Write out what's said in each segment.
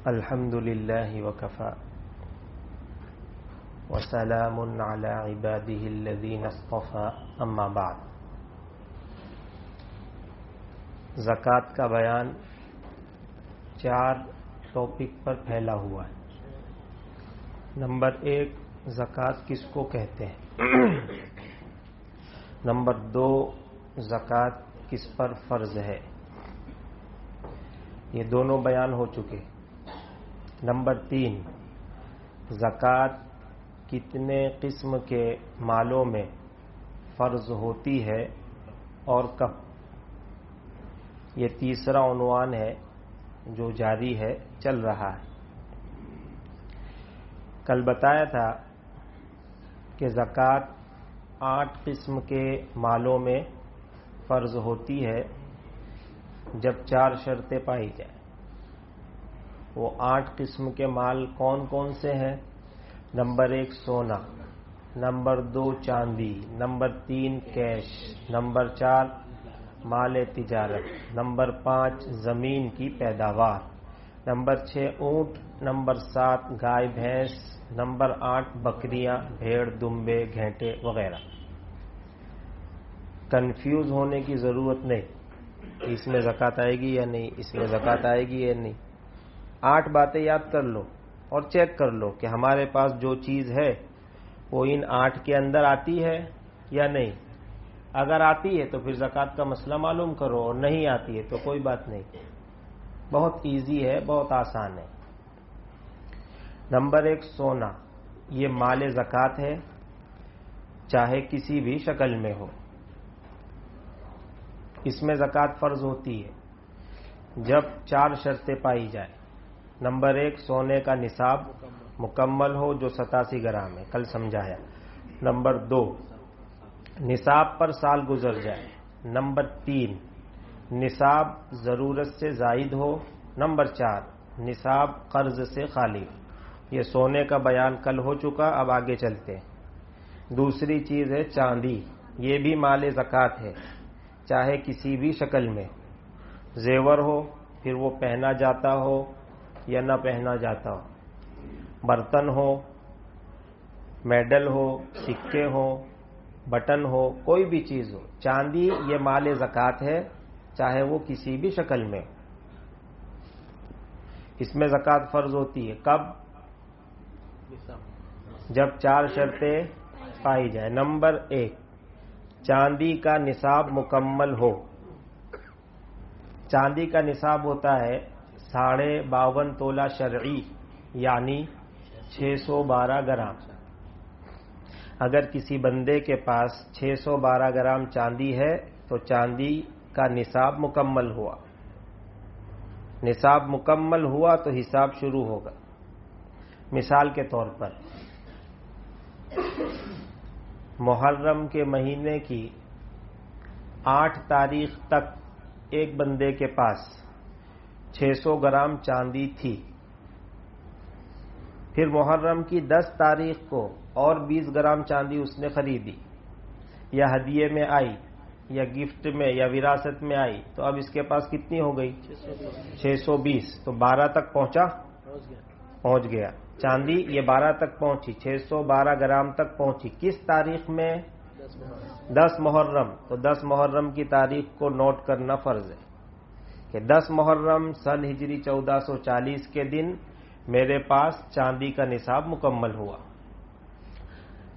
الحمد للہ وکفی وسلام علی عبادہ الذین اصطفی اما بعد۔ زکوٰۃ کا بیان 4 ٹاپک پر پھیلا ہوا ہے۔ نمبر 1، زکوٰۃ کس کو کہتے ہیں؟ نمبر 2، زکوٰۃ کس پر فرض ہے؟ یہ دونوں بیان ہو چکے۔ نمبر 3، زکوٰۃ کتنے قسم کے مالوں میں فرض ہوتی ہے اور کب؟ یہ تیسرا عنوان ہے جو جاری ہے، چل رہا ہے۔ کل بتایا تھا کہ زکوٰۃ 8 قسم کے مالوں میں فرض ہوتی ہے جب 4 شرطیں پائی جائیں۔ وہ 8 قسم کے مال کون کون سے ہیں؟ نمبر 1 سونا، نمبر 2 چاندی، نمبر 3 کیش، نمبر 4 مال تجارت، نمبر 5 زمین کی پیداوار، نمبر 6 اونٹ، نمبر 7 گائے بھینس، نمبر 8 بکریاں، بھیڑ، دمبے، گھینٹے وغیرہ۔ کنفیوز ہونے کی ضرورت نہیں، اس میں زکوٰۃ آئے گی یا نہیں، اس میں زکوٰۃ آئے گی یا نہیں۔ 8 باتیں یاد کر لو اور چیک کر لو کہ ہمارے پاس جو چیز ہے وہ ان 8 کے اندر آتی ہے یا نہیں۔ اگر آتی ہے تو پھر زکوٰۃ کا مسئلہ معلوم کرو، اور نہیں آتی ہے تو کوئی بات نہیں۔ بہت ایزی ہے، بہت آسان ہے۔ نمبر 1 سونا، یہ مال زکوٰۃ ہے، چاہے کسی بھی شکل میں ہو۔ اس میں زکوٰۃ فرض ہوتی ہے جب 4 شرطیں پائی جائیں۔ نمبر 1 سونے کا نصاب مکمل ہو جو 87 گرام ہے، کل سمجھایا۔ نمبر 2 نصاب پر سال گزر جائے۔ نمبر 3 نصاب ضرورت سے زائد ہو۔ نمبر 4 نصاب قرض سے خالی ہو۔ یہ سونے کا بیان کل ہو چکا، اب آگے چلتے ہیں۔ دوسری چیز ہے چاندی، یہ بھی مال زکوٰۃ ہے، چاہے کسی بھی شکل میں، زیور ہو پھر وہ پہنا جاتا ہو یا نہ پہنا جاتا ہو، برتن ہو، میڈل ہو، سکے ہو، بٹن ہو، کوئی بھی چیز ہو، چاندی یہ مال زکوٰۃ ہے، چاہے وہ کسی بھی شکل میں ہو۔ اس میں زکوٰۃ فرض ہوتی ہے کب؟ جب 4 شرطیں پائی جائیں۔ نمبر 1 چاندی کا نصاب مکمل ہو۔ چاندی کا نصاب ہوتا ہے 52.5 تولہ شرعی، یعنی 612 گرام۔ اگر کسی بندے کے پاس 612 گرام چاندی ہے تو چاندی کا نصاب مکمل ہوا۔ نصاب مکمل ہوا تو حساب شروع ہوگا۔ مثال کے طور پر محرم کے مہینے کی 8 تاریخ تک ایک بندے کے پاس 600 گرام چاندی تھی، پھر محرم کی 10 تاریخ کو اور 20 گرام چاندی اس نے خریدی، یا ہدیے میں آئی یا گفٹ میں یا وراثت میں آئی، تو اب اس کے پاس کتنی ہو گئی؟ 620۔ تو 12 تک پہنچ گیا چاندی، یہ 12 تک پہنچی، 612 گرام تک پہنچی۔ کس تاریخ میں؟ 10 محرم۔ تو 10 محرم کی تاریخ کو نوٹ کرنا فرض ہے کہ 10 محرم سن ہجری 1440 کے دن میرے پاس چاندی کا نصاب مکمل ہوا۔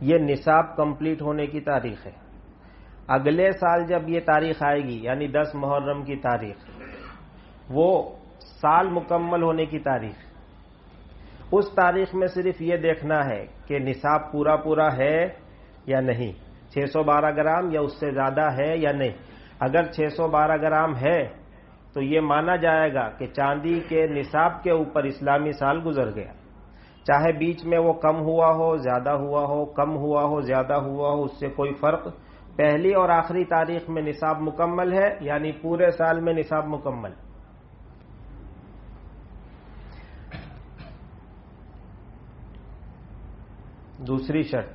یہ نصاب کمپلیٹ ہونے کی تاریخ ہے۔ اگلے سال جب یہ تاریخ آئے گی، یعنی 10 محرم کی تاریخ، وہ سال مکمل ہونے کی تاریخ، اس تاریخ میں صرف یہ دیکھنا ہے کہ نصاب پورا ہے یا نہیں، 612 گرام یا اس سے زیادہ ہے یا نہیں۔ اگر 612 گرام ہے تو یہ مانا جائے گا کہ چاندی کے نصاب کے اوپر اسلامی سال گزر گیا، چاہے بیچ میں وہ کم ہوا ہو، زیادہ ہوا ہو، کم ہوا ہو، زیادہ ہوا ہو، اس سے کوئی فرق۔ پہلی اور آخری تاریخ میں نصاب مکمل ہے، یعنی پورے سال میں نصاب مکمل۔ دوسری شرط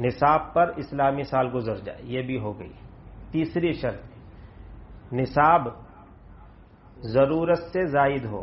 نصاب پر اسلامی سال گزر جائے، یہ بھی ہو گئی۔ تیسری شرط نصاب ضرورت سے زائد ہو،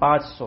500।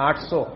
800,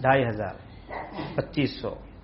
2,500, 2500।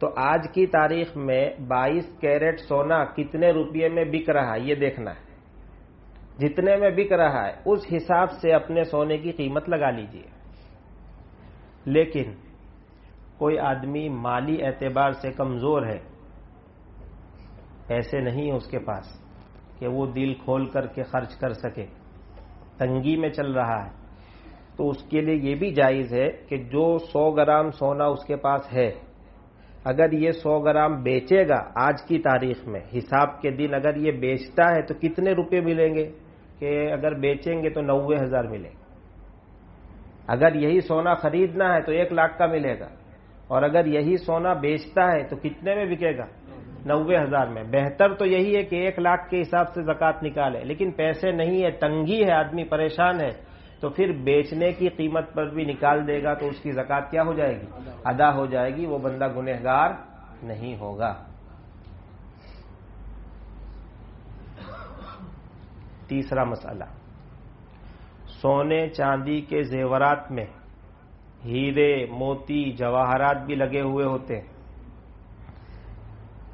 تو آج کی تاریخ میں 22 کیرٹ سونا کتنے روپے میں بک رہا ہے یہ دیکھنا ہے. جتنے میں بک رہا ہے اس حساب سے اپنے سونے کی قیمت لگا لیجئے. لیکن کوئی آدمی مالی اعتبار سے کمزور ہے، پیسے نہیں ہے اس کے پاس کہ وہ دل کھول کر کے خرچ کر سکے، تنگی میں چل رہا ہے، تو اس کے لیے یہ بھی جائز ہے کہ جو 100 گرام سونا اس کے پاس ہے، اگر یہ 100 گرام بیچے گا آج کی تاریخ میں حساب کے دن اگر یہ بیچتا ہے تو کتنے روپے ملیں گے؟ کہ اگر بیچیں گے تو 90,000 ملے گا. اگر یہی سونا خریدنا ہے تو 1 لاکھ کا ملے گا، اور اگر یہی سونا بیچتا ہے تو کتنے میں بکے گا؟ 90,000 میں. بہتر تو یہی ہے کہ 1 لاکھ کے حساب سے زکوٰۃ نکالے، لیکن پیسے نہیں ہے، تنگی ہے، آدمی پریشان ہے، تو پھر بیچنے کی قیمت پر بھی نکال دے گا تو اس کی زکوٰۃ کیا ہو جائے گی؟ ادا ہو جائے گی، وہ بندہ گنہگار نہیں ہوگا. تیسرا مسئلہ، سونے چاندی کے زیورات میں ہیرے، موتی، جواہرات بھی لگے ہوئے ہوتے ہیں.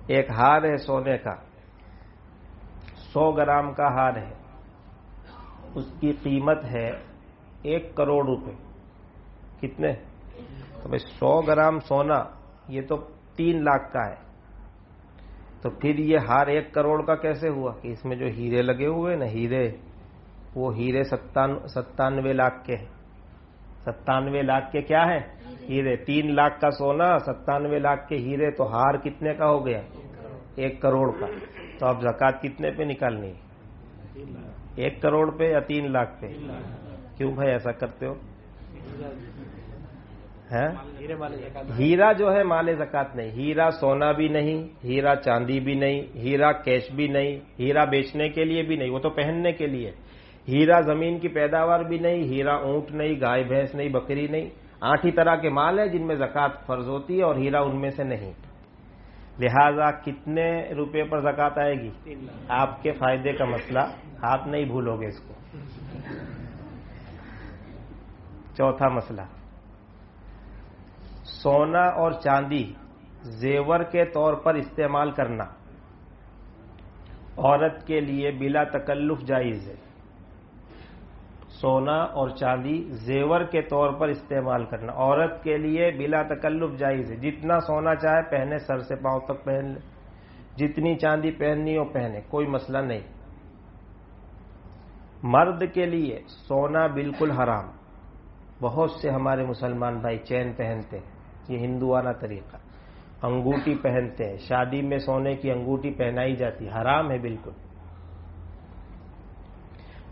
ایک ہار ہے سونے کا، 100 گرام کا ہار ہے، اس کی قیمت ہے 1 کروڑ روپے. کتنے؟ تو بھائی 100 گرام سونا یہ تو 3 لاکھ کا ہے، تو پھر یہ ہار 1 کروڑ کا کیسے ہوا؟ کہ اس میں جو ہیرے لگے ہوئے نا، ہیرے، وہ ہیرے 97 لاکھ کے ہیں. 97 لاکھ کے کیا ہیں؟ ہیرے. 3 لاکھ کا سونا، 97 لاکھ کے ہیرے، تو ہار کتنے کا ہو گیا؟ 1 کروڑ کا. تو اب زکوٰۃ کتنے پہ نکالنی ہے؟ 1 کروڑ پہ یا 3 لاکھ پہ؟ کیوں بھائی ایسا کرتے ہو؟ ہیرا جو ہے مال زکوٰۃ نہیں. ہیرا سونا بھی نہیں، ہیرا چاندی بھی نہیں، ہیرا کیش بھی نہیں، ہیرا بیچنے کے لیے بھی نہیں، وہ تو پہننے کے لیے. ہیرا زمین کی پیداوار بھی نہیں، ہیرا اونٹ نہیں، گائے بھینس نہیں، بکری نہیں. 8 ہی طرح کے مال ہیں جن میں زکوٰۃ فرض ہوتی ہے، اور ہیرا ان میں سے نہیں. لہذا کتنے روپے پر زکوٰۃ آئے گی؟ آپ کے فائدے کا مسئلہ، آپ نہیں بھولو گے اس کو. چوتھا مسئلہ، سونا اور چاندی زیور کے طور پر استعمال کرنا عورت کے لیے بلا تکلف جائز ہے. سونا اور چاندی زیور کے طور پر استعمال کرنا عورت کے لیے بلا تکلف جائز ہے. جتنا سونا چاہے پہنے، سر سے پاؤں تک پہن لے، جتنی چاندی پہننی ہو پہنے، کوئی مسئلہ نہیں. مرد کے لیے سونا بالکل حرام. بہت سے ہمارے مسلمان بھائی چین پہنتے ہیں، یہ ہندوانہ طریقہ. انگوٹھی پہنتے ہیں، شادی میں سونے کی انگوٹھی پہنائی جاتی، حرام ہے بالکل.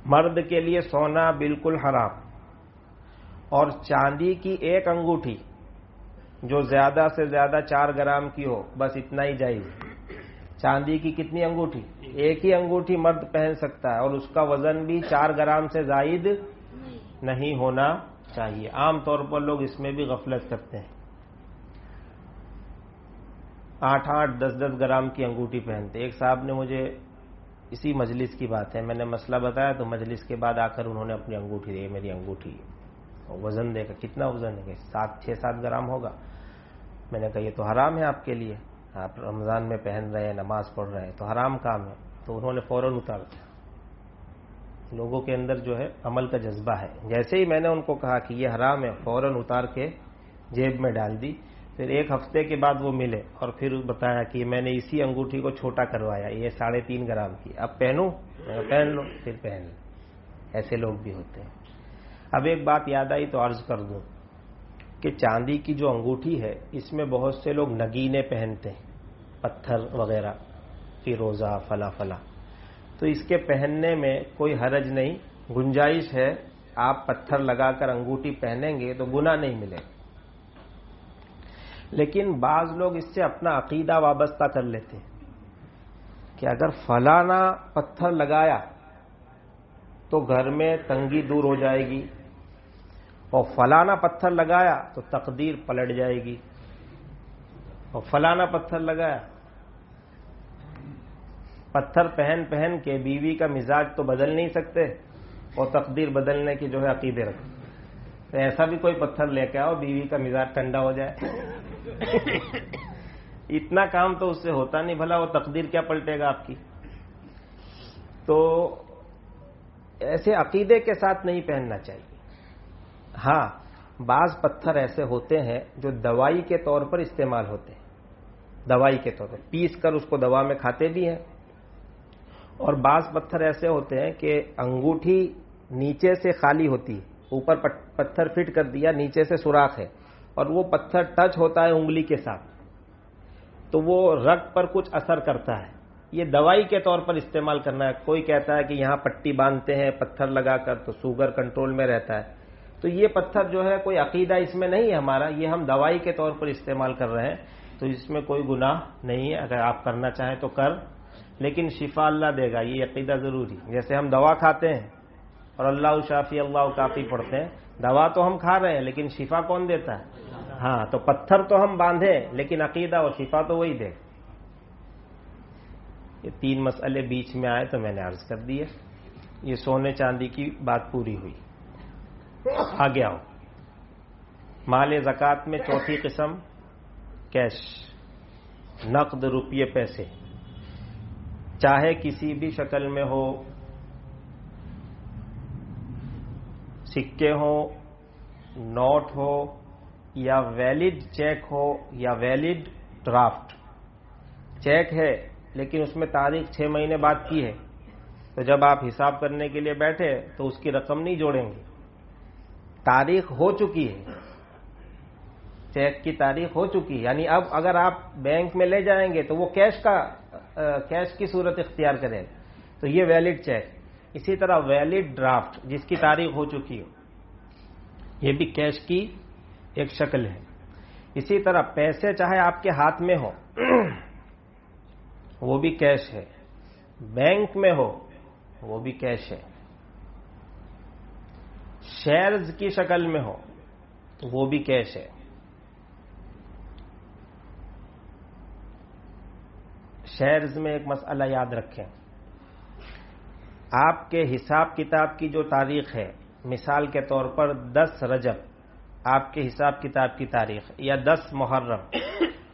مرد کے لیے سونا بالکل حرام. اور چاندی کی 1 انگوٹھی جو زیادہ سے زیادہ 4 گرام کی ہو، بس اتنا ہی جائز. چاندی کی کتنی انگوٹھی؟ 1 ہی انگوٹھی مرد پہن سکتا ہے، اور اس کا وزن بھی 4 گرام سے زائد نہیں ہونا چاہیے. عام طور پر لوگ اس میں بھی غفلت کرتے ہیں، 8-8 10-10 گرام کی انگوٹھی پہنتے. ایک صاحب نے مجھے، اسی مجلس کی بات ہے، میں نے مسئلہ بتایا تو مجلس کے بعد آ کر انہوں نے اپنی انگوٹھی دی، میری انگوٹھی، وزن دے کر. کتنا وزن ہے؟ 6-7 گرام ہوگا. میں نے کہا یہ تو حرام ہے آپ کے لیے، آپ رمضان میں پہن رہے ہیں، نماز پڑھ رہے ہیں، تو حرام کام ہے. تو انہوں نے فوراً اتار دیا. لوگوں کے اندر جو ہے عمل کا جذبہ ہے. جیسے ہی میں نے ان کو کہا کہ یہ حرام ہے، فوراً اتار کے جیب میں ڈال دی. پھر 1 ہفتے کے بعد وہ ملے اور پھر بتایا کہ میں نے اسی انگوٹھی کو چھوٹا کروایا، یہ 3.5 گرام کی، اب پہنوں؟ پہن لو. پھر پہن لو. ایسے لوگ بھی ہوتے ہیں. اب ایک بات یاد آئی تو عرض کر دوں کہ چاندی کی جو انگوٹھی ہے اس میں بہت سے لوگ نگینے پہنتے ہیں، پتھر وغیرہ، فیروزہ، فلا فلا. تو اس کے پہننے میں کوئی حرج نہیں، گنجائش ہے. آپ پتھر لگا کر انگوٹھی پہنیں گے تو گناہ نہیں ملے. لیکن بعض لوگ اس سے اپنا عقیدہ وابستہ کر لیتے ہیں کہ اگر فلانا پتھر لگایا تو گھر میں تنگی دور ہو جائے گی، اور فلانا پتھر لگایا تو تقدیر پلٹ جائے گی. اور فلانا پتھر لگایا، پتھر پہن پہن کے بیوی کا مزاج تو بدل نہیں سکتے، اور تقدیر بدلنے کی جو ہے عقیدے رکھتے. تو ایسا بھی کوئی پتھر لے کے آؤ بیوی کا مزاج ٹھنڈا ہو جائے. اتنا کام تو اس سے ہوتا نہیں، بھلا وہ تقدیر کیا پلٹے گا آپ کی. تو ایسے عقیدے کے ساتھ نہیں پہننا چاہیے. ہاں بعض پتھر ایسے ہوتے ہیں جو دوائی کے طور پر استعمال ہوتے ہیں، دوائی کے طور پر پیس کر اس کو دوا میں کھاتے بھی ہیں. اور بعض پتھر ایسے ہوتے ہیں کہ انگوٹھی نیچے سے خالی ہوتی ہے، اوپر پتھر فٹ کر دیا، نیچے سے سوراخ ہے، اور وہ پتھر ٹچ ہوتا ہے انگلی کے ساتھ تو وہ رگ پر کچھ اثر کرتا ہے. یہ دوائی کے طور پر استعمال کرنا ہے. کوئی کہتا ہے کہ یہاں پٹی باندھتے ہیں پتھر لگا کر تو شوگر کنٹرول میں رہتا ہے. تو یہ پتھر جو ہے کوئی عقیدہ اس میں نہیں ہے ہمارا، یہ ہم دوائی کے طور پر استعمال کر رہے ہیں، تو اس میں کوئی گناہ نہیں ہے. اگر آپ کرنا چاہیں تو کر، لیکن شفا اللہ دے گا، یہ عقیدہ ضروری. جیسے ہم دوا کھاتے ہیں اور اللہ شافی اللہ کافی پڑھتے ہیں، دوا تو ہم کھا رہے ہیں لیکن شفا کون دیتا ہے؟ ہاں، تو پتھر تو ہم باندھے لیکن عقیدہ اور شفا تو وہی دے. یہ 3 مسئلے بیچ میں آئے تو میں نے عرض کر دیے. یہ سونے چاندی کی بات پوری ہوئی. آگے آؤ. مال زکوٰۃ میں چوتھی قسم کیش، نقد، روپیے، پیسے، چاہے کسی بھی شکل میں ہو، سکے ہو، نوٹ ہو، یا ویلڈ چیک ہو یا ویلڈ ڈرافٹ. چیک ہے لیکن اس میں تاریخ 6 مہینے بعد کی ہے، تو جب آپ حساب کرنے کے لیے بیٹھے تو اس کی رقم نہیں جوڑیں گے، تاریخ ہو چکی ہے، چیک کی تاریخ ہو چکی ہے. یعنی اب اگر آپ بینک میں لے جائیں گے تو وہ کیش کی صورت اختیار کریں، تو یہ ویلڈ چیک. اسی طرح ویلڈ ڈرافٹ جس کی تاریخ ہو چکی ہو، یہ بھی کیش کی ایک شکل ہے. اسی طرح پیسے چاہے آپ کے ہاتھ میں ہو وہ بھی کیش ہے، بینک میں ہو وہ بھی کیش ہے، شیئرز کی شکل میں ہو تو وہ بھی کیش ہے. شیئرز میں ایک مسئلہ یاد رکھیں، آپ کے حساب کتاب کی جو تاریخ ہے، مثال کے طور پر 10 رجب آپ کے حساب کتاب کی تاریخ، یا 10 محرم،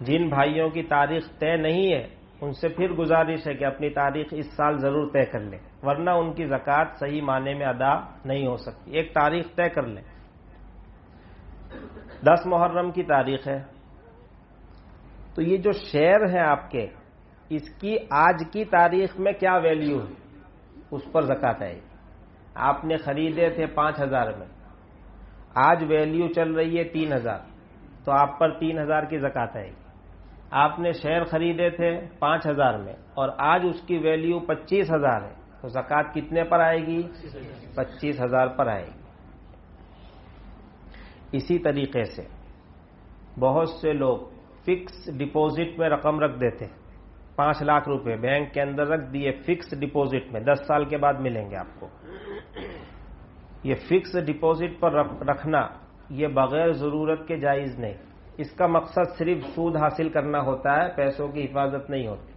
جن بھائیوں کی تاریخ طے نہیں ہے ان سے پھر گزارش ہے کہ اپنی تاریخ اس سال ضرور طے کر لیں، ورنہ ان کی زکوٰۃ صحیح معنی میں ادا نہیں ہو سکتی. ایک تاریخ طے کر لیں. 10 محرم کی تاریخ ہے تو یہ جو شیئر ہیں آپ کے، اس کی آج کی تاریخ میں کیا ویلیو ہے اس پر زکوٰۃ آئے گی. آپ نے خریدے تھے 5,000 میں، آج ویلیو چل رہی ہے 3,000، تو آپ پر 3,000 کی زکوٰۃ آئے گی. آپ نے شیئر خریدے تھے 5,000 میں اور آج اس کی ویلیو 25,000 ہے، تو زکوٰۃ کتنے پر آئے گی؟ 25,000 پر آئے گی. اسی طریقے سے بہت سے لوگ فکس ڈپوزٹ میں رقم رکھ دیتے ہیں، 5 لاکھ روپے بینک کے اندر رکھ دیے فکس ڈپوزٹ میں، 10 سال کے بعد ملیں گے آپ کو. یہ فکس ڈپوزٹ پر رکھنا یہ بغیر ضرورت کے جائز نہیں. اس کا مقصد صرف سود حاصل کرنا ہوتا ہے، پیسوں کی حفاظت نہیں ہوتی.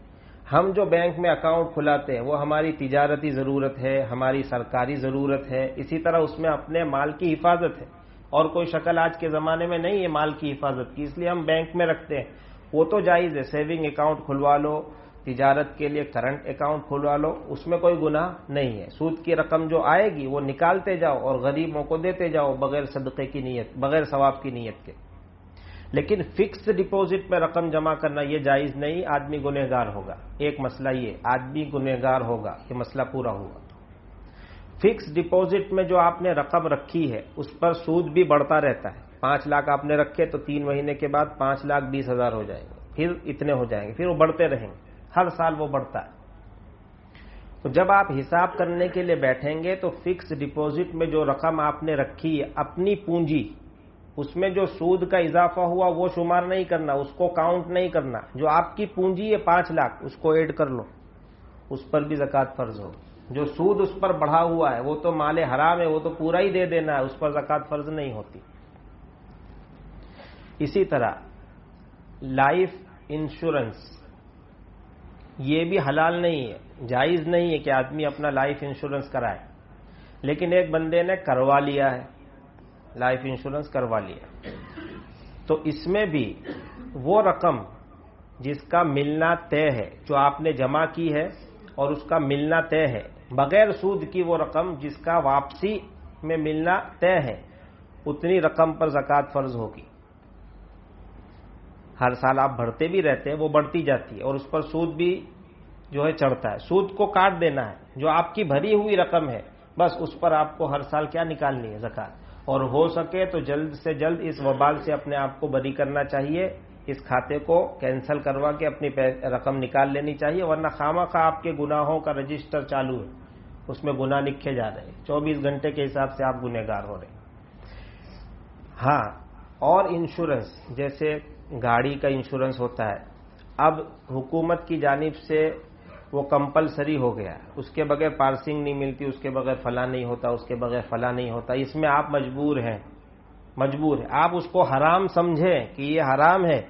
ہم جو بینک میں اکاؤنٹ کھلاتے ہیں وہ ہماری تجارتی ضرورت ہے، ہماری سرکاری ضرورت ہے، اسی طرح اس میں اپنے مال کی حفاظت ہے. اور کوئی شکل آج کے زمانے میں نہیں ہے مال کی حفاظت کی، اس لیے ہم بینک میں رکھتے ہیں. وہ تو جائز ہے، سیونگ اکاؤنٹ کھلوا لو، تجارت کے لیے کرنٹ اکاؤنٹ کھلوا لو، اس میں کوئی گناہ نہیں ہے. سود کی رقم جو آئے گی وہ نکالتے جاؤ اور غریبوں کو دیتے جاؤ بغیر صدقے کی نیت، بغیر ثواب کی نیت کے. لیکن فکس ڈپوزٹ میں رقم جمع کرنا یہ جائز نہیں، آدمی گنہگار ہوگا. ایک مسئلہ یہ آدمی گنہگار ہوگا، یہ مسئلہ پورا ہوا. فکس ڈپوزٹ میں جو آپ نے رقم رکھی ہے اس پر سود بھی بڑھتا رہتا ہے. 5 لاکھ آپ نے رکھے تو 3 مہینے کے بعد 5,20,000 ہو جائیں گے، پھر اتنے ہو جائیں گے، پھر وہ بڑھتے رہیں گے، ہر سال وہ بڑھتا ہے. تو جب آپ حساب کرنے کے لیے بیٹھیں گے تو فکس ڈپوزٹ میں جو رقم آپ نے رکھی ہے اپنی پونجی، اس میں جو سود کا اضافہ ہوا وہ شمار نہیں کرنا، اس کو کاؤنٹ نہیں کرنا. جو آپ کی پونجی ہے 5 لاکھ اس کو ایڈ کر لو، اس پر بھی زکوٰۃ فرض ہو. جو سود اس پر بڑھا ہوا ہے وہ تو مال حرام ہے، وہ تو پورا ہی دے دینا ہے، اس پر زکوٰۃ فرض نہیں ہوتی. اسی طرح لائف انشورنس یہ بھی حلال نہیں ہے، جائز نہیں ہے کہ آدمی اپنا لائف انشورنس کرائے. لیکن ایک بندے نے کروا لیا ہے، لائف انشورنس کروا لیا، تو اس میں بھی وہ رقم جس کا ملنا طے ہے، جو آپ نے جمع کی ہے اور اس کا ملنا طے ہے، بغیر سود کی وہ رقم جس کا واپسی میں ملنا طے ہے، اتنی رقم پر زکوٰۃ فرض ہوگی۔ ہر سال آپ بڑھتے بھی رہتے ہیں، وہ بڑھتی جاتی ہے اور اس پر سود بھی جو ہے چڑھتا ہے۔ سود کو کاٹ دینا ہے، جو آپ کی بھری ہوئی رقم ہے بس اس پر آپ کو ہر سال کیا نکالنی ہے؟ زکوٰۃ۔ اور ہو سکے تو جلد سے جلد اس وبال سے اپنے آپ کو بری کرنا چاہیے، اس کھاتے کو کینسل کروا کے اپنی رقم نکال لینی چاہیے، ورنہ خواہ آپ کے گناہوں کا رجسٹر چالو ہے، اس میں گناہ لکھے جا رہے ہیں، 24 گھنٹے کے حساب سے آپ گنہگار ہو رہے ہیں۔ ہاں، اور انشورنس، جیسے گاڑی کا انشورنس ہوتا ہے، اب حکومت کی جانب سے وہ کمپلسری ہو گیا، اس کے بغیر پارسنگ نہیں ملتی، اس کے بغیر فلاں نہیں ہوتا، اس کے بغیر فلاں نہیں ہوتا، اس میں آپ مجبور ہیں۔ آپ اس کو حرام سمجھیں کہ یہ حرام ہے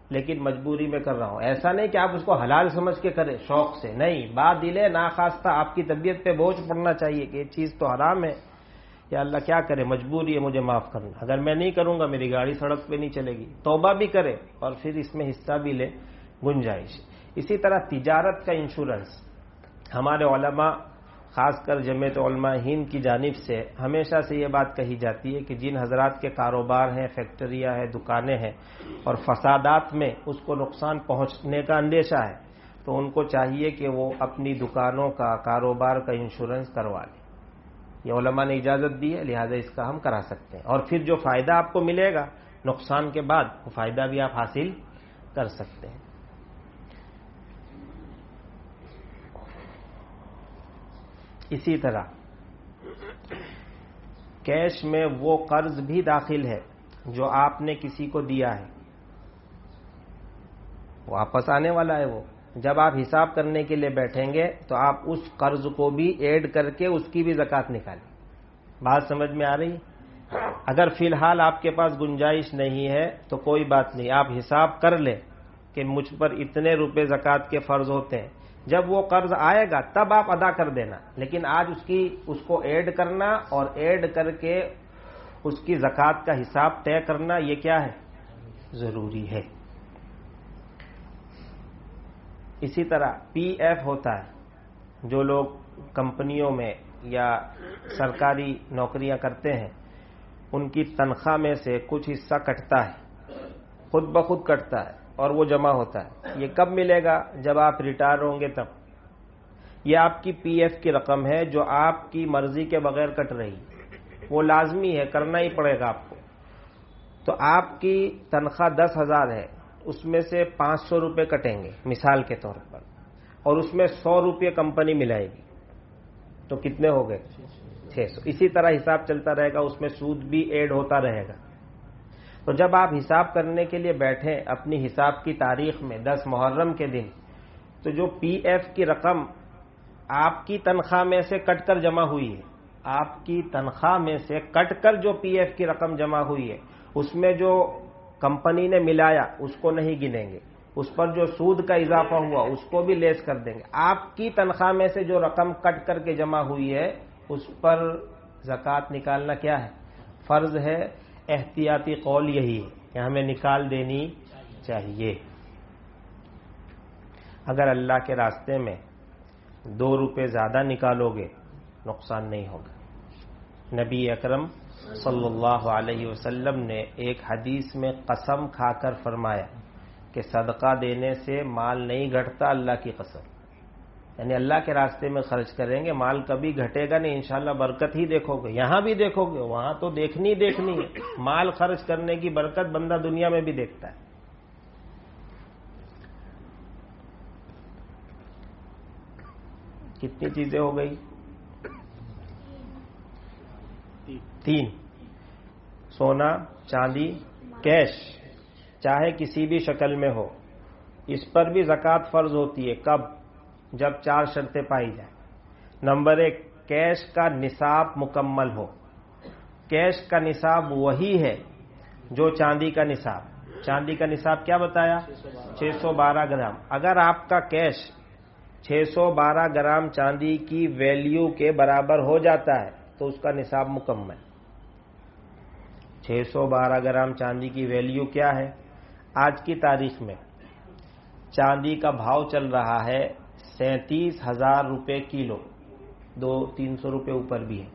لیکن مجبوری میں کر رہا ہوں، ایسا نہیں کہ آپ اس کو حلال سمجھ کے کریں شوق سے، نہیں، بادل ناخواستہ آپ کی طبیعت پہ بوجھ پڑنا چاہیے کہ یہ چیز تو حرام ہے، یا اللہ کیا کرے، مجبوری ہے، مجھے معاف کرنا، اگر میں نہیں کروں گا میری گاڑی سڑک پہ نہیں چلے گی، توبہ بھی کرے اور پھر اس میں حصہ بھی لے، گنجائش۔ اسی طرح تجارت کا انشورنس، ہمارے علماء خاص کر جمعیت علماء ہند کی جانب سے ہمیشہ سے یہ بات کہی جاتی ہے کہ جن حضرات کے کاروبار ہیں، فیکٹریاں ہیں، دکانیں ہیں اور فسادات میں اس کو نقصان پہنچنے کا اندیشہ ہے، تو ان کو چاہیے کہ وہ اپنی دکانوں کا، کاروبار کا انشورنس کروا لیں۔ یہ علماء نے اجازت دی ہے، لہذا اس کا ہم کرا سکتے ہیں، اور پھر جو فائدہ آپ کو ملے گا نقصان کے بعد، وہ فائدہ بھی آپ حاصل کر سکتے ہیں۔ اسی طرح کیش میں وہ قرض بھی داخل ہے جو آپ نے کسی کو دیا ہے، واپس آنے والا ہے وہ، جب آپ حساب کرنے کے لیے بیٹھیں گے تو آپ اس قرض کو بھی ایڈ کر کے اس کی بھی زکوٰۃ نکالیں۔ بات سمجھ میں آ رہی؟ اگر فی الحال آپ کے پاس گنجائش نہیں ہے تو کوئی بات نہیں، آپ حساب کر لیں کہ مجھ پر اتنے روپے زکوٰۃ کے فرض ہوتے ہیں، جب وہ قرض آئے گا تب آپ ادا کر دینا، لیکن آج اس کو ایڈ کرنا اور ایڈ کر کے اس کی زکوٰۃ کا حساب طے کرنا، یہ کیا ہے؟ ضروری ہے۔ اسی طرح پی ایف ہوتا ہے، جو لوگ کمپنیوں میں یا سرکاری نوکریاں کرتے ہیں، ان کی تنخواہ میں سے کچھ حصہ کٹتا ہے، خود بخود کٹتا ہے اور وہ جمع ہوتا ہے۔ یہ کب ملے گا؟ جب آپ ریٹائر ہوں گے تب۔ یہ آپ کی پی ایف کی رقم ہے جو آپ کی مرضی کے بغیر کٹ رہی، وہ لازمی ہے، کرنا ہی پڑے گا آپ کو۔ تو آپ کی تنخواہ 10,000 ہے، اس میں سے 500 روپے کٹیں گے مثال کے طور پر، اور اس میں 100 روپے کمپنی ملائے گی، تو کتنے ہو گئے؟ 600۔ اسی طرح حساب چلتا رہے گا، اس میں سود بھی ایڈ ہوتا رہے گا۔ تو جب آپ حساب کرنے کے لیے بیٹھیں اپنی حساب کی تاریخ میں 10 محرم کے دن، تو جو پی ایف کی رقم آپ کی تنخواہ میں سے کٹ کر جمع ہوئی ہے، آپ کی تنخواہ میں سے کٹ کر جو پی ایف کی رقم جمع ہوئی ہے، اس میں جو کمپنی نے ملایا اس کو نہیں گنیں گے، اس پر جو سود کا اضافہ ہوا اس کو بھی لیس کر دیں گے۔ آپ کی تنخواہ میں سے جو رقم کٹ کر کے جمع ہوئی ہے اس پر زکوٰۃ نکالنا کیا ہے؟ فرض ہے۔ احتیاطی قول یہی ہے کہ ہمیں نکال دینی چاہیے۔ اگر اللہ کے راستے میں 2 روپے زیادہ نکالو گے نقصان نہیں ہوگا۔ نبی اکرم صلی اللہ علیہ وسلم نے ایک حدیث میں قسم کھا کر فرمایا کہ صدقہ دینے سے مال نہیں گھٹتا، اللہ کی قسم، یعنی اللہ کے راستے میں خرچ کریں گے مال کبھی گھٹے گا نہیں، انشاءاللہ برکت ہی دیکھو گے، یہاں بھی دیکھو گے، وہاں تو دیکھنی ہے۔ مال خرچ کرنے کی برکت بندہ دنیا میں بھی دیکھتا ہے۔ کتنی چیزیں ہو گئی؟ 3۔ سونا، چاندی، کیش، چاہے کسی بھی شکل میں ہو، اس پر بھی زکوٰۃ فرض ہوتی ہے۔ کب؟ جب 4 شرطیں پائی جائیں۔ نمبر 1، کیش کا نصاب مکمل ہو۔ کیش کا نصاب وہی ہے جو چاندی کا نصاب۔ چاندی کا نصاب کیا بتایا؟ 612 گرام۔ اگر آپ کا کیش 612 گرام چاندی کی ویلیو کے برابر ہو جاتا ہے تو اس کا نصاب مکمل۔ 612 گرام چاندی کی ویلیو کیا ہے؟ آج کی تاریخ میں چاندی کا بھاؤ چل رہا ہے 37,000 روپے کلو، 200-300 روپے اوپر بھی ہے،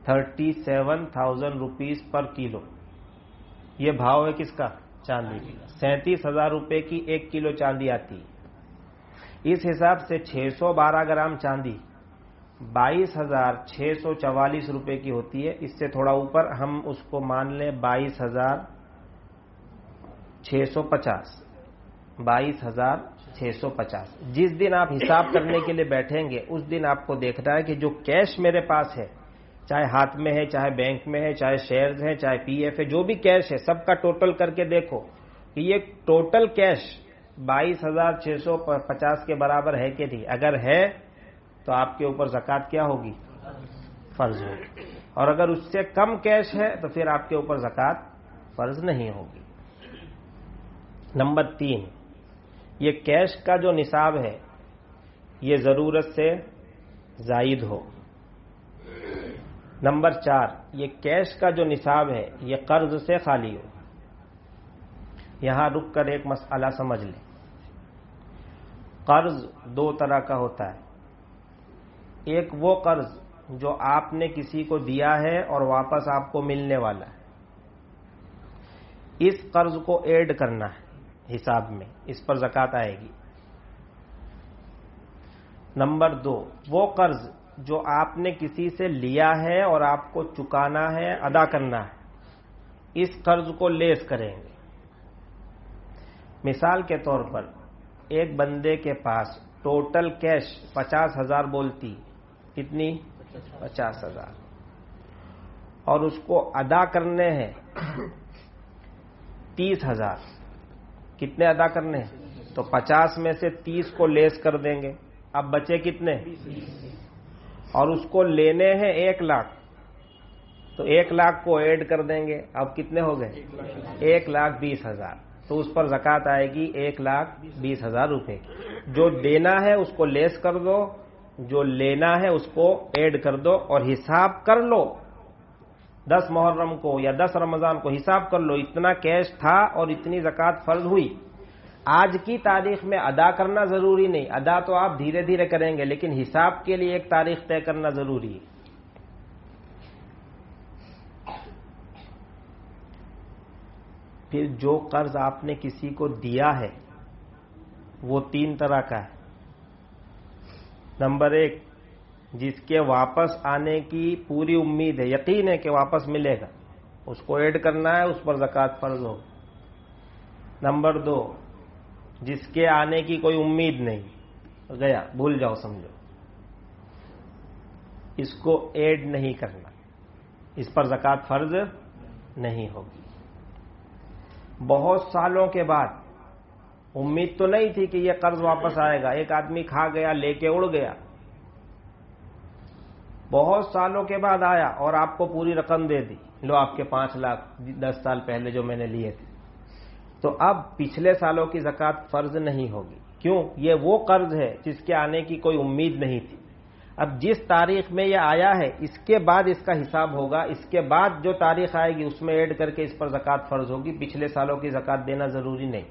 37,000 روپیز پر کلو. یہ بھاؤ ہے کس کا؟ چاندی کا. 37,000 روپے کی 1 کلو چاندی آتی ہے. اس حساب سے 612 گرام چاندی 22,644 روپے کی ہوتی ہے. اس سے تھوڑا اوپر ہم اس کو مان لیں 22,650. 22,650. جس دن آپ حساب کرنے کے لیے بیٹھیں گے اس دن آپ کو دیکھنا ہے کہ جو کیش میرے پاس ہے، چاہے ہاتھ میں ہے، چاہے بینک میں ہے، چاہے شیئرز ہیں، چاہے پی ایف ہے، جو بھی کیش ہے سب کا ٹوٹل کر کے دیکھو کہ یہ ٹوٹل کیش 22,650 کے برابر ہے کہ نہیں. اگر ہے تو آپ کے اوپر زکوٰۃ کیا ہوگی؟ فرض ہوگی. اور اگر اس سے کم کیش ہے تو پھر آپ کے اوپر زکوٰۃ فرض نہیں ہوگی. نمبر 3، یہ کیش کا جو نصاب ہے یہ ضرورت سے زائد ہو. نمبر 4، یہ کیش کا جو نصاب ہے یہ قرض سے خالی ہو. یہاں رک کر ایک مسئلہ سمجھ لیں. قرض 2 طرح کا ہوتا ہے. ایک وہ قرض جو آپ نے کسی کو دیا ہے اور واپس آپ کو ملنے والا ہے، اس قرض کو ایڈ کرنا ہے حساب میں، اس پر زکوٰۃ آئے گی. نمبر 2، وہ قرض جو آپ نے کسی سے لیا ہے اور آپ کو چکانا ہے، ادا کرنا ہے، اس قرض کو لیس کریں گے. مثال کے طور پر ایک بندے کے پاس ٹوٹل کیش 50,000 بولتی، کتنی؟ 50,000، اور اس کو ادا کرنے ہیں 30,000. کتنے ادا کرنے ہیں؟ تو 50 میں سے 30 کو لیس کر دیں گے. اب بچے کتنے؟ اور اس کو لینے ہیں 1 لاکھ، تو 1 لاکھ کو ایڈ کر دیں گے. اب کتنے ہو گئے؟ 1,20,000. تو اس پر زکوٰۃ آئے گی 1,20,000 روپے کی. جو دینا ہے اس کو لیس کر دو، جو لینا ہے اس کو ایڈ کر دو، اور حساب کر لو 10 محرم کو یا 10 رمضان کو حساب کر لو اتنا کیش تھا اور اتنی زکوٰۃ فرض ہوئی. آج کی تاریخ میں ادا کرنا ضروری نہیں، ادا تو آپ دھیرے دھیرے کریں گے، لیکن حساب کے لیے ایک تاریخ طے کرنا ضروری ہے. پھر جو قرض آپ نے کسی کو دیا ہے وہ 3 طرح کا ہے. نمبر 1، جس کے واپس آنے کی پوری امید ہے، یقین ہے کہ واپس ملے گا، اس کو ایڈ کرنا ہے، اس پر زکوٰۃ فرض ہو. نمبر 2، جس کے آنے کی کوئی امید نہیں، گیا، بھول جاؤ، سمجھو، اس کو ایڈ نہیں کرنا، اس پر زکوٰۃ فرض نہیں ہوگی. بہت سالوں کے بعد، امید تو نہیں تھی کہ یہ قرض واپس آئے گا، ایک آدمی کھا گیا، لے کے اڑ گیا، بہت سالوں کے بعد آیا اور آپ کو پوری رقم دے دی، لو آپ کے 5 لاکھ 10 سال پہلے جو میں نے لیے تھے. تو اب پچھلے سالوں کی زکوٰۃ فرض نہیں ہوگی. کیوں؟ یہ وہ قرض ہے جس کے آنے کی کوئی امید نہیں تھی. اب جس تاریخ میں یہ آیا ہے اس کے بعد اس کا حساب ہوگا، اس کے بعد جو تاریخ آئے گی اس میں ایڈ کر کے اس پر زکوٰۃ فرض ہوگی. پچھلے سالوں کی زکوٰۃ دینا ضروری نہیں.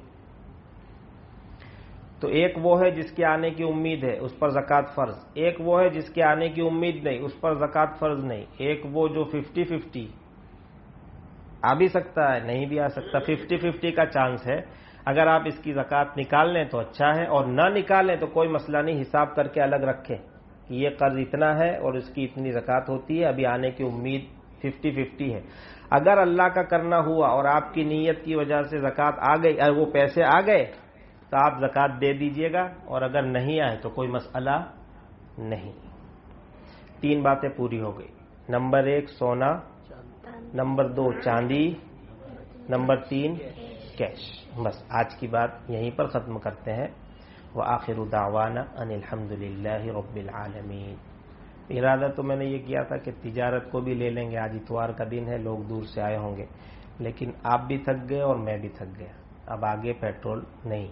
تو ایک وہ ہے جس کے آنے کی امید ہے، اس پر زکوٰۃ فرض. ایک وہ ہے جس کے آنے کی امید نہیں، اس پر زکوٰۃ فرض نہیں. ایک وہ جو 50-50 آ بھی سکتا ہے، نہیں بھی آ سکتا، 50-50 کا چانس ہے. اگر آپ اس کی زکوٰۃ نکال لیں تو اچھا ہے، اور نہ نکالیں تو کوئی مسئلہ نہیں، حساب کر کے الگ رکھیں کہ یہ قرض اتنا ہے اور اس کی اتنی زکوٰۃ ہوتی ہے، ابھی آنے کی امید 50-50 ہے. اگر اللہ کا کرنا ہوا اور آپ کی نیت کی وجہ سے زکوٰۃ آ گئی، وہ پیسے آ گئے تو آپ زکوٰۃ دے دیجئے گا، اور اگر نہیں آئے تو کوئی مسئلہ نہیں. 3 باتیں پوری ہو گئی. نمبر 1 سونا، نمبر 2 چاندی، نمبر 3 کیش. بس آج کی بات یہیں پر ختم کرتے ہیں. وآخر دعوانا ان الحمد للہ رب العالمین. ارادہ تو میں نے یہ کیا تھا کہ تجارت کو بھی لے لیں گے، آج اتوار کا دن ہے، لوگ دور سے آئے ہوں گے، لیکن آپ بھی تھک گئے اور میں بھی تھک گیا. اب آگے پیٹرول نہیں.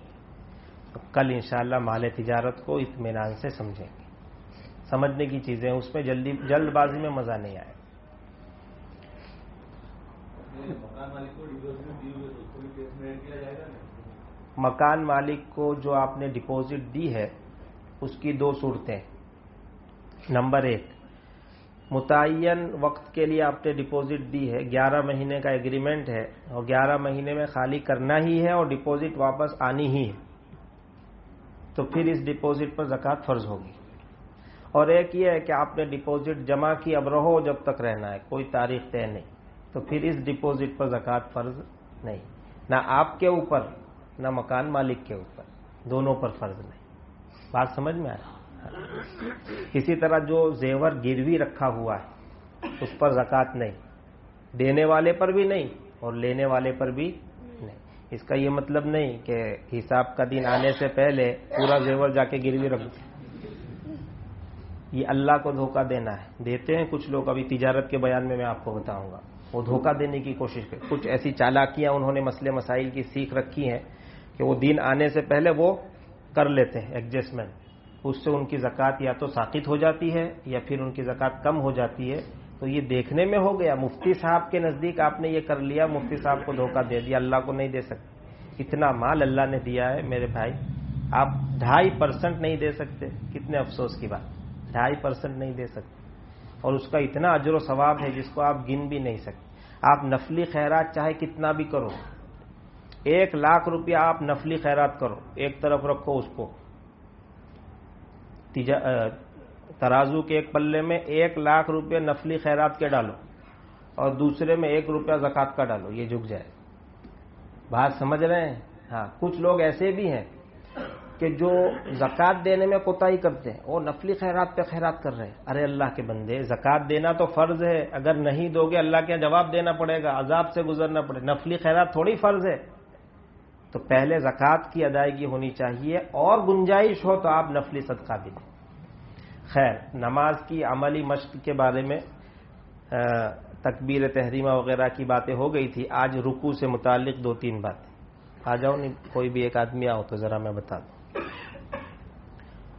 کل انشاءاللہ مال تجارت کو اطمینان سے سمجھیں گے. سمجھنے کی چیزیں، اس میں جلد بازی میں مزہ نہیں آئے. مکان مالک کو جو آپ نے ڈپازٹ دی ہے اس کی دو صورتیں. نمبر 1، متعین وقت کے لیے آپ نے ڈپازٹ دی ہے، 11 مہینے کا ایگریمنٹ ہے اور 11 مہینے میں خالی کرنا ہی ہے اور ڈپازٹ واپس آنی ہی ہے، تو پھر اس ڈپازٹ پر زکوٰۃ فرض ہوگی. اور ایک یہ ہے کہ آپ نے ڈپازٹ جمع کی، اب رہو جب تک رہنا ہے، کوئی تاریخ طے نہیں، تو پھر اس ڈپازٹ پر زکوٰۃ فرض نہیں، نہ آپ کے اوپر نہ مکان مالک کے اوپر، دونوں پر فرض نہیں. بات سمجھ میں آیا؟ اسی طرح جو زیور گروی رکھا ہوا ہے اس پر زکوٰۃ نہیں، دینے والے پر بھی نہیں اور لینے والے پر بھی نہیں. اس کا یہ مطلب نہیں کہ حساب کا دن آنے سے پہلے پورا زیور جا کے گروی رکھ دیں، یہ اللہ کو دھوکہ دینا ہے. دیتے ہیں کچھ لوگ، ابھی تجارت کے بیان میں آپ کو بتاؤں گا، وہ دھوکہ دینے کی کوشش کرتے. کچھ ایسی چالاکیاں انہوں نے مسئلے مسائل کی سیکھ رکھی ہیں کہ وہ دن آنے سے پہلے وہ کر لیتے ہیں ایڈجسٹمنٹ، اس سے ان کی زکوٰۃ یا تو ساقط ہو جاتی ہے یا پھر ان کی زکوٰۃ کم ہو جاتی ہے. تو یہ دیکھنے میں ہو گیا، مفتی صاحب کے نزدیک آپ نے یہ کر لیا، مفتی صاحب کو دھوکہ دے دیا، اللہ کو نہیں دے سکتے. اتنا مال اللہ نے دیا ہے میرے بھائی، آپ 2.5% نہیں دے سکتے، کتنے افسوس کی بات، 2.5% نہیں دے سکتے. اور اس کا اتنا اجر و ثواب ہے جس کو آپ گن بھی نہیں سکتے. آپ نفلی خیرات چاہے کتنا بھی کرو، 1 لاکھ روپیہ آپ نفلی خیرات کرو، ایک طرف رکھو اس کو، ترازو کے ایک پلے میں 1 لاکھ روپے نفلی خیرات کے ڈالو اور دوسرے میں 1 روپیہ زکوٰۃ کا ڈالو، یہ جھک جائے. بات سمجھ رہے ہیں؟ ہاں، کچھ لوگ ایسے بھی ہیں کہ جو زکوٰۃ دینے میں کوتاہی کرتے ہیں اور نفلی خیرات پہ خیرات کر رہے ہیں. ارے اللہ کے بندے، زکوٰۃ دینا تو فرض ہے، اگر نہیں دو گے اللہ کے جواب دینا پڑے گا، عذاب سے گزرنا پڑے. نفلی خیرات تھوڑی فرض ہے. تو پہلے زکوٰۃ کی ادائیگی ہونی چاہیے اور گنجائش ہو تو آپ نفلی صدقہ بھی دیں. خیر، نماز کی عملی مشق کے بارے میں تکبیر تحریمہ وغیرہ کی باتیں ہو گئی تھی. آج رکوع سے متعلق 2-3 باتیں. آ جاؤ، نہیں کوئی بھی ایک آدمی آؤ تو ذرا میں بتا دوں،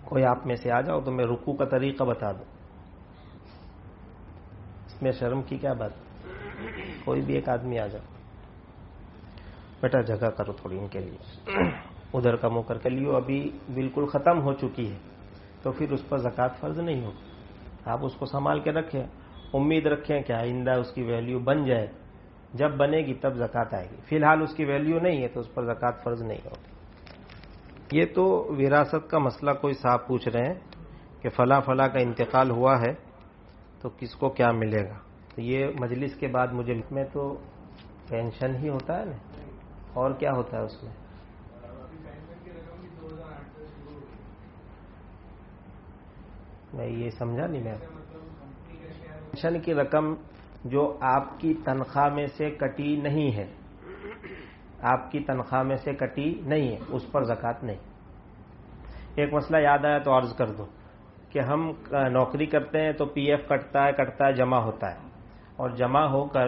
کوئی آپ میں سے آ جاؤ تو میں رکوع کا طریقہ بتا دوں. اس میں شرم کی کیا بات؟ کوئی بھی ایک آدمی آ جاؤ. بیٹا جگہ کرو تھوڑی ان کے لیے، ادھر کا منہ کر کے لیو. ابھی بالکل ختم ہو چکی ہے تو پھر اس پر زکوٰۃ فرض نہیں ہوگی. آپ اس کو سنبھال کے رکھیں، امید رکھیں کہ آئندہ اس کی ویلیو بن جائے، جب بنے گی تب زکوٰۃ آئے گی. فی الحال اس کی ویلیو نہیں ہے تو اس پر زکوٰۃ فرض نہیں ہوگی. یہ تو وراثت کا مسئلہ کوئی صاحب پوچھ رہے ہیں کہ فلاں فلاں کا انتقال ہوا ہے تو کس کو کیا ملے گا. تو یہ مجلس کے بعد مجھے میں تو پینشن ہی ہوتا ہے نا، اور کیا ہوتا ہے اس میں یہ سمجھا نہیں. میں پینشن کی رقم جو آپ کی تنخواہ میں سے کٹی نہیں ہے، آپ کی تنخواہ میں سے کٹی نہیں ہے، اس پر زکوٰۃ نہیں. ایک مسئلہ یاد آیا تو عرض کر دوں کہ ہم نوکری کرتے ہیں تو پی ایف کٹتا ہے، جمع ہوتا ہے، اور جمع ہو کر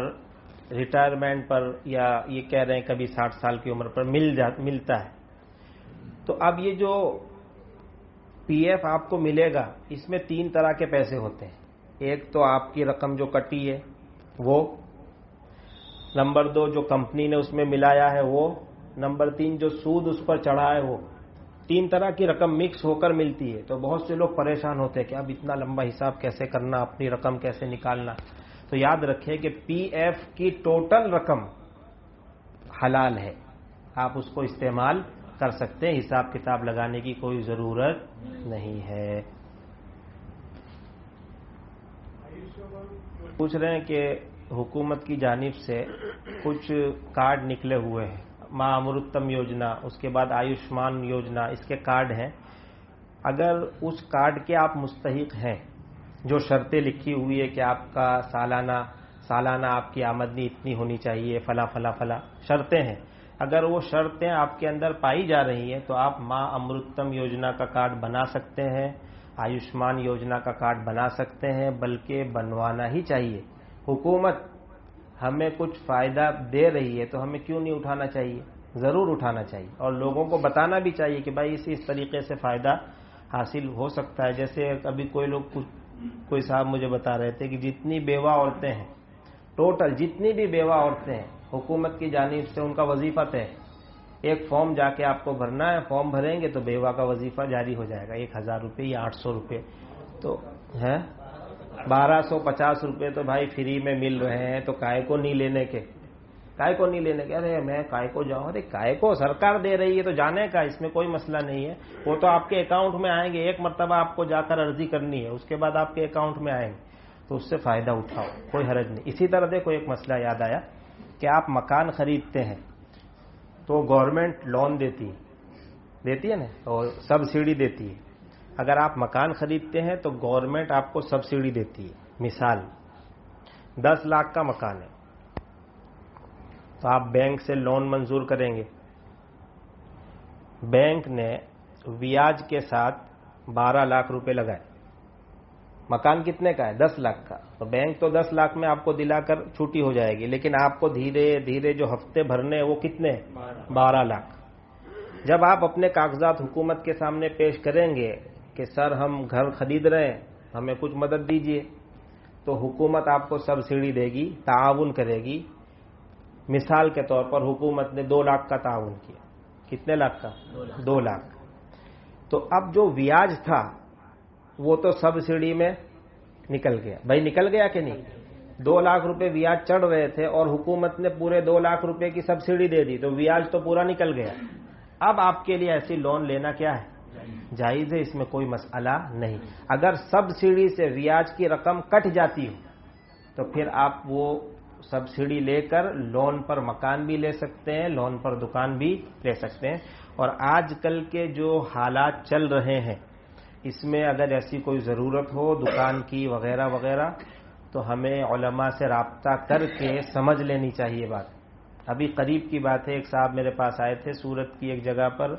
ریٹائرمنٹ پر یا یہ کہہ رہے ہیں کبھی 60 سال کی عمر پر ملتا ہے. تو اب یہ جو پی ایف آپ کو ملے گا اس میں 3 طرح کے پیسے ہوتے ہیں. ایک تو آپ کی رقم جو کٹی ہے وہ، نمبر 2 جو کمپنی نے اس میں ملایا ہے وہ، نمبر 3 جو سود اس پر چڑھا ہے وہ. 3 طرح کی رقم مکس ہو کر ملتی ہے. تو بہت سے لوگ پریشان ہوتے ہیں کہ اب اتنا لمبا حساب کیسے کرنا، اپنی رقم کیسے نکالنا. تو یاد رکھیں کہ پی ایف کی ٹوٹل رقم حلال ہے، آپ اس کو استعمال کر سکتے ہیں، حساب کتاب لگانے کی کوئی ضرورت نہیں ہے. پوچھ رہے ہیں کہ حکومت کی جانب سے کچھ کارڈ نکلے ہوئے ہیں، ماں امرتم یوجنا، اس کے بعد آیوشمان یوجنا، اس کے کارڈ ہیں. اگر اس کارڈ کے آپ مستحق ہیں، جو شرطیں لکھی ہوئی ہے کہ آپ کا سالانہ آپ کی آمدنی اتنی ہونی چاہیے، فلاں فلاں فلاں شرطیں ہیں، اگر وہ شرطیں آپ کے اندر پائی جا رہی ہیں تو آپ ماں امرتم یوجنا کا کارڈ بنا سکتے ہیں، آیوشمان یوجنا کا کارڈ بنا سکتے ہیں، بلکہ بنوانا ہی چاہیے. حکومت ہمیں کچھ فائدہ دے رہی ہے تو ہمیں کیوں نہیں اٹھانا چاہیے؟ ضرور اٹھانا چاہیے، اور لوگوں کو بتانا بھی چاہیے کہ بھائی اس طریقے سے فائدہ حاصل ہو سکتا ہے. جیسے ابھی کوئی صاحب مجھے بتا رہے تھے کہ جتنی بیوہ عورتیں ہیں، ٹوٹل جتنی بھی بیوہ عورتیں ہیں، حکومت کی جانب سے ان کا وظیفہ طے ہے ایک فارم جا کے آپ کو بھرنا ہے، فارم بھریں گے تو بیوہ کا وظیفہ جاری ہو جائے گا، 1000 روپے یا 800 روپے تو ہے، 1250 روپے تو بھائی فری میں مل رہے ہیں، تو کائے کو نہیں لینے کے، کائے کو نہیں لینے کے، ارے میں کائے کو جاؤں، ارے کائے کو سرکار دے رہی ہے تو جانے کا، اس میں کوئی مسئلہ نہیں ہے، وہ تو آپ کے اکاؤنٹ میں آئیں گے، ایک مرتبہ آپ کو جا کر عرضی کرنی ہے، اس کے بعد آپ کے اکاؤنٹ میں آئیں گے، تو اس سے فائدہ اٹھاؤ، کوئی حرج نہیں۔ اسی طرح دیکھو ایک مسئلہ یاد آیا کہ آپ مکان خریدتے ہیں تو گورنمنٹ لون دیتی ہے نا، اور سبسڈی دیتی ہے۔ اگر آپ مکان خریدتے ہیں تو گورنمنٹ آپ کو سبسڈی دیتی ہے۔ مثال 10 لاکھ کا مکان ہے تو آپ بینک سے لون منظور کریں گے، بینک نے بیاج کے ساتھ 12 لاکھ روپے لگائے، مکان کتنے کا ہے؟ 10 لاکھ کا، تو بینک تو 10 لاکھ میں آپ کو دلا کر چھوٹی ہو جائے گی، لیکن آپ کو دھیرے دھیرے جو ہفتے بھرنے ہیں وہ کتنے؟ 12 لاکھ۔ جب آپ اپنے کاغذات حکومت کے سامنے پیش کریں گے کہ سر ہم گھر خرید رہے ہیں، ہمیں کچھ مدد دیجیے، تو حکومت آپ کو سبسڈی دے گی، تعاون کرے گی۔ مثال کے طور پر حکومت نے 2 لاکھ کا تعاون کیا، کتنے لاکھ کا؟ 2 لاکھ۔ تو اب جو بیاج تھا وہ تو سبسڈی میں نکل گیا، بھائی نکل گیا کہ نہیں؟ 2 لاکھ روپے بیاج چڑھ رہے تھے اور حکومت نے پورے 2 لاکھ روپے کی سبسڈی دے دی، تو بیاج تو پورا نکل گیا۔ اب آپ کے لیے ایسی لون لینا کیا ہے؟ جائز ہے، اس میں کوئی مسئلہ نہیں۔ اگر سبسڈی سے بیاج کی رقم کٹ جاتی ہو تو پھر آپ وہ سبسڈی لے کر لون پر مکان بھی لے سکتے ہیں، لون پر دکان بھی لے سکتے ہیں۔ اور آج کل کے جو حالات چل رہے ہیں اس میں اگر ایسی کوئی ضرورت ہو دکان کی وغیرہ وغیرہ تو ہمیں علماء سے رابطہ کر کے سمجھ لینی چاہیے بات۔ ابھی قریب کی بات ہے، ایک صاحب میرے پاس آئے تھے، سورت کی ایک جگہ پر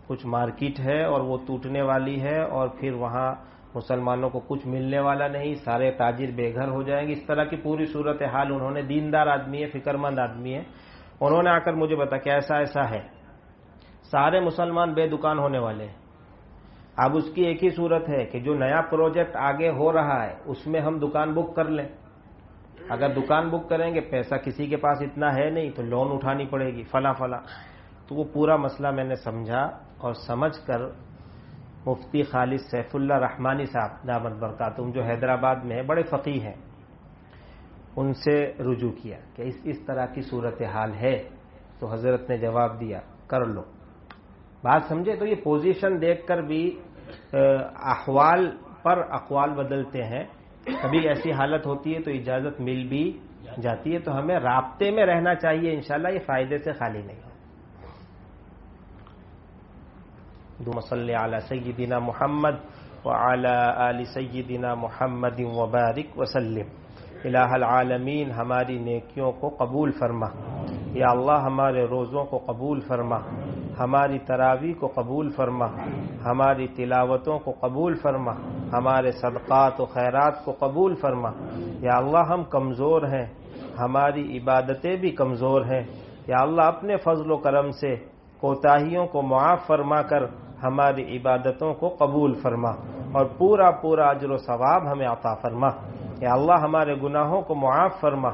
کچھ مارکیٹ ہے اور وہ ٹوٹنے والی ہے، اور پھر وہاں مسلمانوں کو کچھ ملنے والا نہیں، سارے تاجر بے گھر ہو جائیں گے، اس طرح کی پوری صورتحال۔ انہوں نے دیندار آدمی ہے، فکر مند آدمی ہے، انہوں نے آ کر مجھے بتا کہ ایسا ہے، سارے مسلمان بے دکان ہونے والے ہیں۔ اب اس کی ایک ہی صورت ہے کہ جو نیا پروجیکٹ آگے ہو رہا ہے اس میں ہم دکان بک کر لیں، اگر دکان بک کریں گے پیسہ کسی کے پاس اتنا ہے نہیں تو لون اٹھانی پڑے گی فلاں۔ تو وہ پورا مسئلہ میں نے سمجھا اور سمجھ کر مفتی خالد سیف اللہ رحمانی صاحب دامت برکاتہم جو حیدرآباد میں ہے، بڑے فقیہ ہیں، ان سے رجوع کیا کہ اس طرح کی صورتحال ہے، تو حضرت نے جواب دیا کر لو۔ بات سمجھے؟ تو یہ پوزیشن دیکھ کر بھی احوال پر اقوال بدلتے ہیں، کبھی ایسی حالت ہوتی ہے تو اجازت مل بھی جاتی ہے، تو ہمیں رابطے میں رہنا چاہیے، انشاءاللہ یہ فائدے سے خالی نہیں ہے۔ اللہم صلی علی سیدنا محمد وعلی آل سیدنا محمد وبارک وسلم۔ الہ العالمین ہماری نیکیوں کو قبول فرما، یا اللہ ہمارے روزوں کو قبول فرما، ہماری تراویح کو قبول فرما، ہماری تلاوتوں کو قبول فرما، ہمارے صدقات و خیرات کو قبول فرما۔ یا اللہ ہم کمزور ہیں، ہماری عبادتیں بھی کمزور ہیں، یا اللہ اپنے فضل و کرم سے کوتاہیوں کو معاف فرما کر ہماری عبادتوں کو قبول فرما اور پورا اجر و ثواب ہمیں عطا فرما۔ یا اللہ ہمارے گناہوں کو معاف فرما،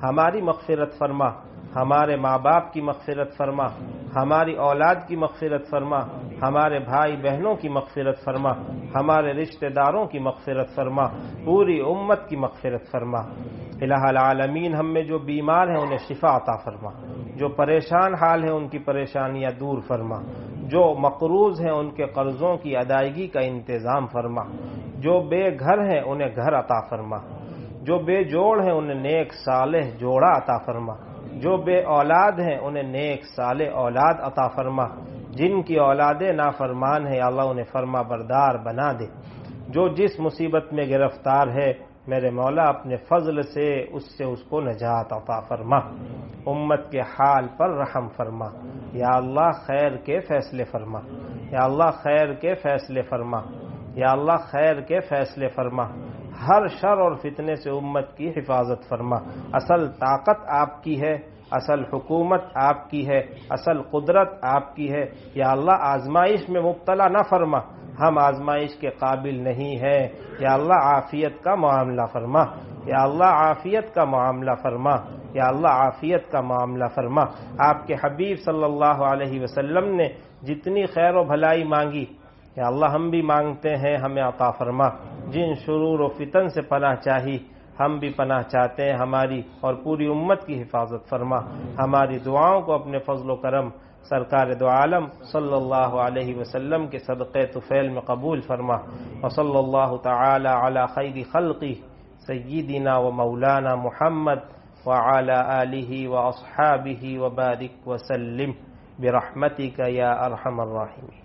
ہماری مغفرت فرما، ہمارے ماں باپ کی مغفرت فرما، ہماری اولاد کی مغفرت فرما، ہمارے بھائی بہنوں کی مغفرت فرما، ہمارے رشتہ داروں کی مغفرت فرما، پوری امت کی مغفرت فرما۔ الہ العالمین ہم میں جو بیمار ہیں انہیں شفا عطا فرما، جو پریشان حال ہیں ان کی پریشانیاں دور فرما، جو مقروض ہیں ان کے قرضوں کی ادائیگی کا انتظام فرما، جو بے گھر ہیں انہیں گھر عطا فرما، جو بے جوڑ ہیں انہیں نیک صالح جوڑا عطا فرما، جو بے اولاد ہیں انہیں نیک صالح اولاد عطا فرما، جن کی اولادیں نافرمان ہیں یا اللہ انہیں فرما بردار بنا دے، جو جس مصیبت میں گرفتار ہے میرے مولا اپنے فضل سے اس کو نجات عطا فرما، امت کے حال پر رحم فرما، یا اللہ خیر کے فیصلے فرما، یا اللہ خیر کے فیصلے فرما، یا اللہ خیر کے فیصلے فرما، ہر شر اور فتنے سے امت کی حفاظت فرما۔ اصل طاقت آپ کی ہے، اصل حکومت آپ کی ہے، اصل قدرت آپ کی ہے، یا اللہ آزمائش میں مبتلا نہ فرما، ہم آزمائش کے قابل نہیں ہیں، یا اللہ عافیت کا معاملہ فرما، یا اللہ عافیت کا معاملہ فرما، یا اللہ عافیت کا معاملہ فرما۔ آپ کے حبیب صلی اللہ علیہ وسلم نے جتنی خیر و بھلائی مانگی یا اللہ ہم بھی مانگتے ہیں، ہمیں عطا فرما۔ جن شرور و فتن سے پناہ چاہی ہم بھی پناہ چاہتے ہیں، ہماری اور پوری امت کی حفاظت فرما۔ ہماری دعاؤں کو اپنے فضل و کرم سرکار دو عالم صلی اللہ علیہ وسلم کے صدقے طفیل میں قبول فرما۔ وصلی اللہ تعالی علی خیر خلقی سیدنا و مولانا محمد وعلی آلہ واصحابہ وبارک وسلم برحمتک یا ارحم الراحمین۔